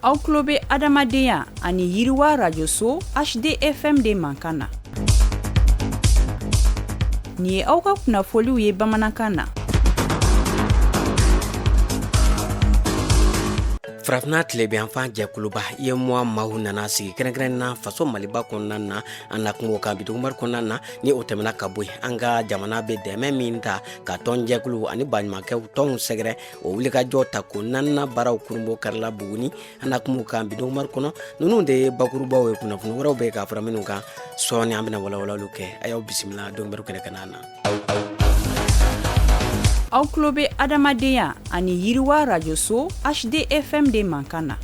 Aw tulo bɛ adamadenya ani yiriwa rajoso HDFM de mankan na. Nin ye aw ka kunnafoliw ye bamanankan na. Farafina tilebiyanfan jɛkuluba IEMOA maaw nana sigi kɛrɛnkɛrɛnna faso Maliba kɔnɔna na an na kungo kan Bitɔnkumari kɔnɔna na ni o tɛmɛna ka bɔ yen an ka jamana bɛ dɛmɛ min ta ka tɔn jɛkulu ani baɲumankɛw tɔnw sɛgɛrɛ o wulikajɔ ta ko naaninan baaraw kurunbɔ karila Buguni an na kungo kan Bitɔnkumari kɔnɔ ninnu de ye bakurubaw ye kunnafoni wɛrɛw bɛ ka fara minnu kan sɔɔni an bɛna walawalaliw kɛ a y'aw bisimila Dɔnbɛrɛ kɛnɛ kan na. Aw tulo bɛ adamadenya ani yiriwa rajoso HDFM de mankan na.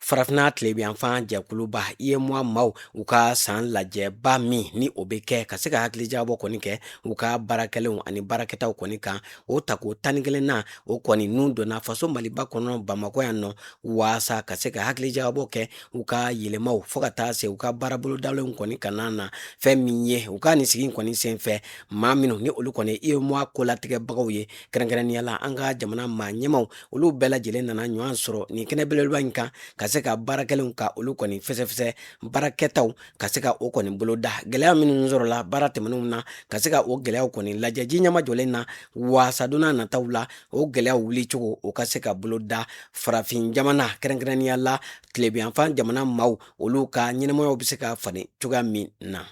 Farafina tilebiyanfan jɛkuluba IEMOA maaw u ka san lajɛba min ni o bɛ kɛ ka se ka hakilijabɔ kɔni kɛ u ka baarakɛlenw ani baarakɛtaw kɔni kan o ta ko 11 na o kɔni nun donna faso Maliba kɔnɔ Bamakɔ yan nɔ waasa ka se ka hakilijabɔ kɛ u ka yɛlɛmaw fo ka taa se u ka baarabolodalenw kɔni kana na fɛn min ye u ka nin sigi kɔni senfɛ maa minnu ni olu kɔni IEMOA kolatigɛbagaw ye kɛrɛnkɛrɛnniyala an ka jamana maa ɲɛmaw olu bɛɛ lajɛlen nana ɲɔgɔn sɔrɔ nin kɛnɛ belebeleba in kan ka se ka baarakɛlenw ka olu kɔni fɛsɛfɛsɛ baarakɛtaw ka se ka o kɔni bolo da gɛlɛya minnu sɔrɔla baara tɛmɛnenw na ka se ka o gɛlɛyaw kɔni lajɛ ji ɲɛma jɔlen na waasa donna nataw la o gɛlɛyaw wulicogo o ka se ka bolo da farafin jamana kɛrɛnkɛrɛnniya la tilebiyanfan jamana maaw olu ka ɲɛnɛmayaw bɛ se ka falen cogoya min na.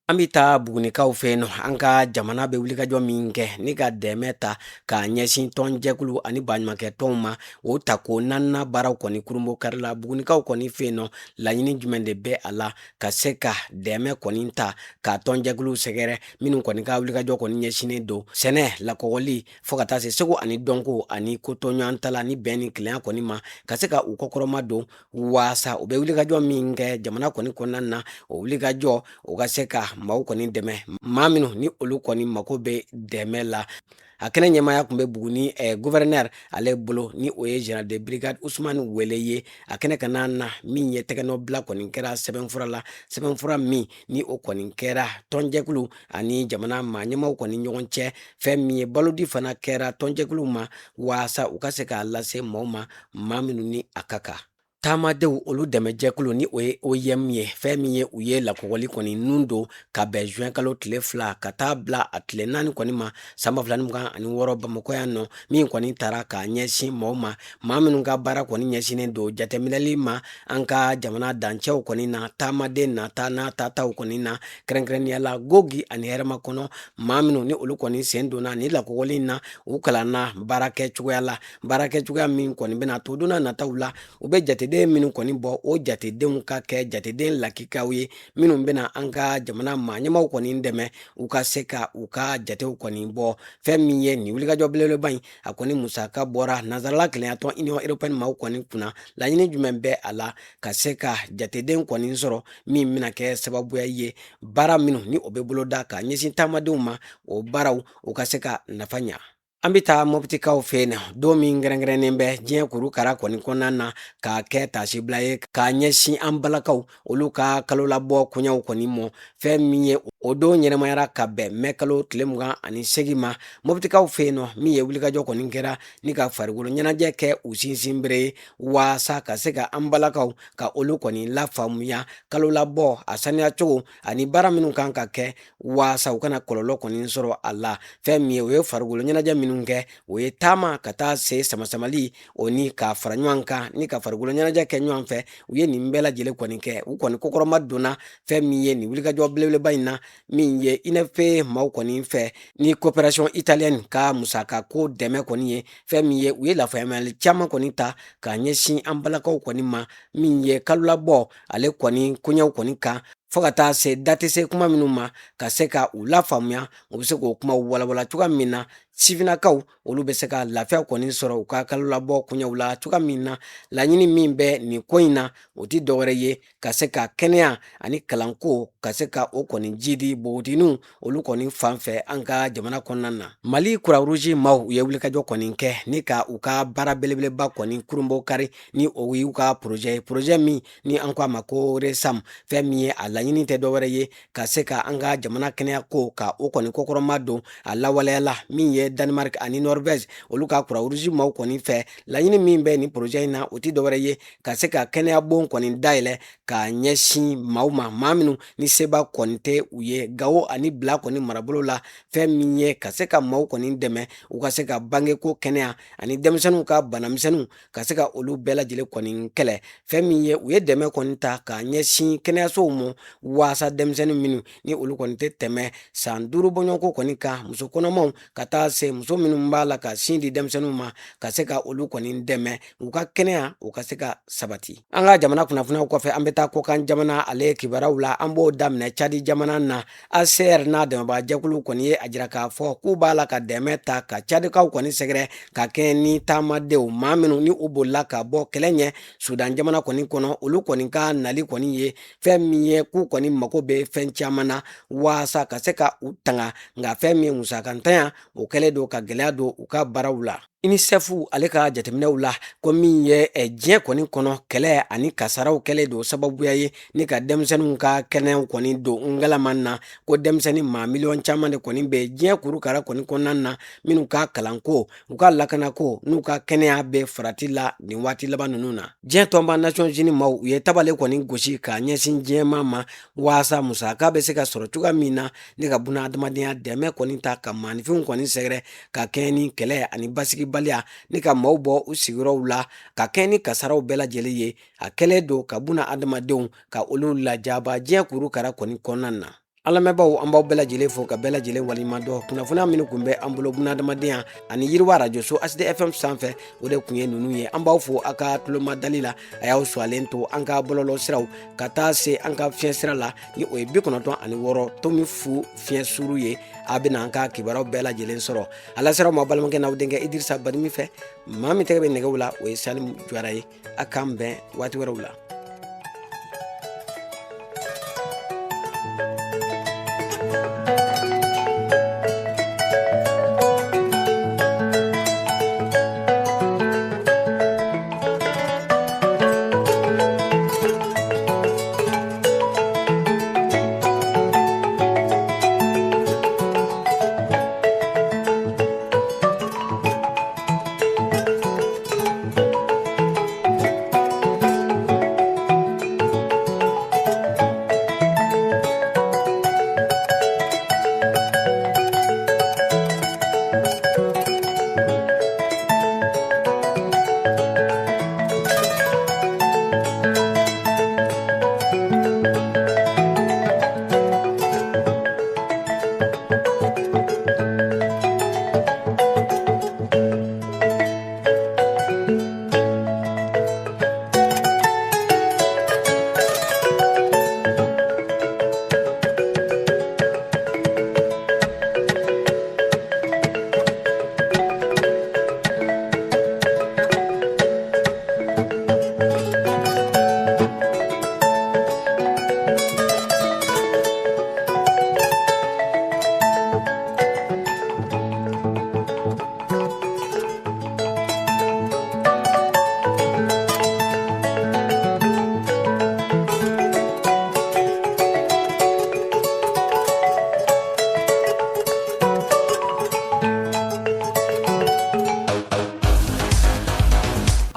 An bɛ taa Bugunikaw fɛ yen nɔ an ka jamana bɛ wulikajɔ min kɛ ni ka dɛmɛ ta ka ɲɛsin tɔn jɛkulu ani baɲumankɛ tɔnw ma o ta ko naaninan baaraw kɔni kurunbɔ karila Bugunikaw kɔni fɛ yen nɔ laɲini jumɛn de bɛ a la ka se ka dɛmɛ kɔni ta ka tɔn jɛkulu sɛgɛrɛ minnu kɔni ka wulikajɔ kɔni ɲɛsinnen don sɛnɛ lakɔgɔli fo ka taa se segu ani dɔnko ani kotɔɲɔgɔn tala ni bɛn ni kelenya kɔni ma ka se ka u kɔkɔrɔma don waasa u bɛ wulikajɔ min kɛ jamana kɔni kɔnɔna na o wulikajɔ o ka se ka maaw kɔni dɛmɛ maa minnu ni olu kɔni mako bɛ dɛmɛ la a kɛnɛ ɲɛmaya tun bɛ Buguni gouverneur ale bolo ni o ye général de brigade Usumani Wele ye a kɛnɛ ka na min ye tɛgɛnɔ bila kɔni kɛra sɛbɛnfura la sɛbɛnfura min ni o kɔni kɛra tɔnjɛkulu ani jamana maa ɲɛmaw kɔni ɲɔgɔn cɛ fɛn min ye balodi fana kɛra tɔnjɛkulu ma waasa u ka se k'a lase maaw ma maa minnu ni a ka kan. Taamadenw olu dɛmɛjɛkulu ni o ye OIM ye fɛn min ye u ye lakɔgɔli kɔni nun don ka bɛn juin kalo tile 2 ka taa bila a tile 4 kɔni ma san 2026 Bamakɔ yan nɔ min kɔni taara k'a ɲɛsin maaw ma maa minnu ka baara kɔni ɲɛsinnen don jateminɛli ma an ka jamana dancɛw kɔni na taamaden nata n'a tataw kɔni na kɛrɛnkɛrɛnnenya la Gogi ani Hɛrɛma kɔnɔ maa minnu ni olu kɔni sen donna ni lakɔgɔli in na u kalanna baarakɛ cogoya la baarakɛ cogoya min kɔni bɛna to donna nataw la u bɛ jateden minnu kɔni bɔ o jatedenw ka kɛ jateden lakikaw ye minnu bɛna an ka jamana maa ɲɛmaw kɔni dɛmɛ u ka se ka u ka jatew kɔni bɔ fɛn min ye nin wulikajɔ belebeleba in a kɔni musaka bɔra nazarala keleyatɔn Union Européenne maaw kɔni kunna laɲini jumɛn bɛ a la ka se ka jateden kɔni sɔrɔ min bɛna kɛ sababuya ye baara minnu ni o bɛ bolo da ka ɲɛsin taamadenw ma o baaraw u ka se ka nafa ɲa. An bɛ taa Moptikaw fɛ yen don min kɛrɛnkɛrɛnnen bɛ diɲɛ kurukara kɔni kɔnɔna na k'a kɛ taasibila ye k'a ɲɛsin an balakaw olu ka kalo labɔ koɲɛw kɔni mɔ fɛn min ye o don ɲɛnɛmayara ka bɛn mɛ kalo tile 28 ma Moptikaw fɛ yen nɔ min ye wulikajɔ kɔni kɛra ni ka farikolo ɲɛnajɛ kɛ u sinsinbere ye waasa ka se ka an balakaw ka olu kɔni lafaamuya kalo labɔ a saniya cogo ani baara minnu kan ka kɛ waasa u kana kɔlɔlɔ kɔni sɔrɔ a la fɛn min ye o ye farikolo ɲɛnajɛ minnu kɛ o ye taama ka taa se samasamali o ni ka fara ɲɔgɔn kan ni ka farikolo ɲɛnajɛ kɛ ɲɔgɔn fɛ u ye nin bɛɛ lajɛlen kɔni kɛ u kɔni kokɔrɔma donna fɛn min ye nin wulikajɔ belebeleba in na min ye INFP maaw kɔni fɛ ni coopération italienne ka musaka ko dɛmɛ kɔni ye fɛn min ye u ye lafayamali caman kɔni ta k'a ɲɛsin an balakaw kɔni ma min ye kalo labɔ ale kɔni koɲɛw kɔni kan fo ka taa se da tɛ se kuma minnu ma ka se ka u lafaamuya u bɛ se k'o kuma walawala cogoya min na sifinnakaw olu bɛ se ka lafiya kɔni sɔrɔ u ka kalo labɔ koɲɛw la cogoya min na laɲini min bɛ nin ko in na o tɛ dɔwɛrɛ ye ka se ka kɛnɛya ani kalanko ka se ka o kɔni jidi bogotinu olu kɔni fanfɛ an ka jamana kɔnɔna na. Mali Croix Rouge maaw u ye wulikajɔ kɔni kɛ ni ka u ka baara belebeleba kɔni kurunbɔ kari ni o y'u ka projet min ni an ko a ma ko resam fɛn min ye a laɲini tɛ dɔwɛrɛ ye ka se ka an ka jamana kɛnɛya ko ka o kɔni kokɔrɔma don a lawaleyala min ye Danemark ani Norvège olu ka Croix Rouge maaw kɔni fɛ laɲini min bɛ ni projet in na o ti dɔwɛrɛ ye ka se ka kɛnɛya bon kɔni dayɛlɛ ka ɲɛsin maaw ma maa minnu ni seba kɔni tɛ u ye Gawo ani Bila kɔni marabolo la fɛn min ye ka se ka maaw kɔni dɛmɛ u ka se ka bangeko kɛnɛya ani denmisɛnninw ka banamisɛnninw ka se ka olu bɛɛ lajɛlen kɔni kɛlɛ fɛn min ye u ye dɛmɛ kɔni ta ka ɲɛsin kɛnɛyasow ma waasa denmisɛnnin minnu ni olu kɔni tɛ tɛmɛ san 5 bɔɲɔgɔnko kɔni kan muso kɔnɔmaw ka taa se muso minnu b'a la ka sin di denmisɛnninw ma ka se ka olu kɔni dɛmɛ u ka kɛnɛya u ka se ka sabati. An ka jamana kunnafoniyaw kɔfɛ an bɛ taa kɔkan jamana ale kibaruyaw la an b'o daminɛ Chadi jamana na ACR n'a dɛmɛbaga jɛkulu kɔni ye a jira k'a fɔ k'u b'a la ka dɛmɛ ta ka Chadikaw kɔni sɛgɛrɛ ka kɛ ni taamadenw maa minnu ni u bolila ka bɔ kɛlɛ ɲɛ Sudan jamana kɔni kɔnɔ olu kɔni ka nali kɔni ye fɛn min ye k'u kɔni mago bɛ fɛn caman na waasa ka se ka u tanga nka fɛn min ye musakantanya o kɛlen don ka gɛlɛya don u ka baaraw la. UNICEF ale ka jateminɛw la ko min ye diɲɛ kɔni kɔnɔ kɛlɛ ani kasaraw kɛlen don sababuya ye ni ka denmisɛnninw ka kɛnɛyaw kɔni don ngalaman na ko denmisɛnnin maa miliyɔn caman de kɔni bɛ diɲɛ kurukara kɔni kɔnɔna na minnu ka kalanko u ka lakanako n'u ka kɛnɛya bɛ farati la nin waati laban ninnu na. Diɲɛ tɔnba Nations Unies maaw u ye tabale kɔni gosi ka ɲɛsin diɲɛma ma waasa musaka bɛ se ka sɔrɔ cogoya min na ni ka buna adamadenya dɛmɛ kɔni ta ka maanifinw kɔni sɛgɛrɛ ka kɛ ni kɛlɛ ani basigi baliya ni ka maaw bɔ u sigiyɔrɔw la ka kɛ ni kasaraw bɛɛ lajɛlen ye a kɛlen don ka buna adamadenw ka olu lajaba diɲɛ kurukara kɔni kɔnɔna na. An lamɛnbaaw an b'aw bɛɛ lajɛlen fo ka bɛɛ lajɛlen waliɲuman dɔn kunnafoniya minnu kun bɛ an bolo buna adamadenya ani Yiriwa radio so HDFM sanfɛ o de kun ye ninnu ye an b'aw fo a ka tulomadali la a y'aw suwalen to an ka bɔlɔlɔ siraw ka taa se an ka fiɲɛ sira la ni o ye 96 tomi fu fiɲɛ suru ye a bɛna an ka kibaruyaw bɛɛ lajɛlen sɔrɔ a lasiraw ma balimakɛ n'aw denkɛ Idrissa Badimi fɛ maa min tɛgɛ bɛ nɛgɛw la o ye Salim Jwara ye a k'an bɛn waati wɛrɛw la.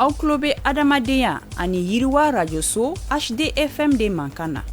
Aw tulo bɛ adamadenya ani Yiriwa radio so HDFM de mankan na.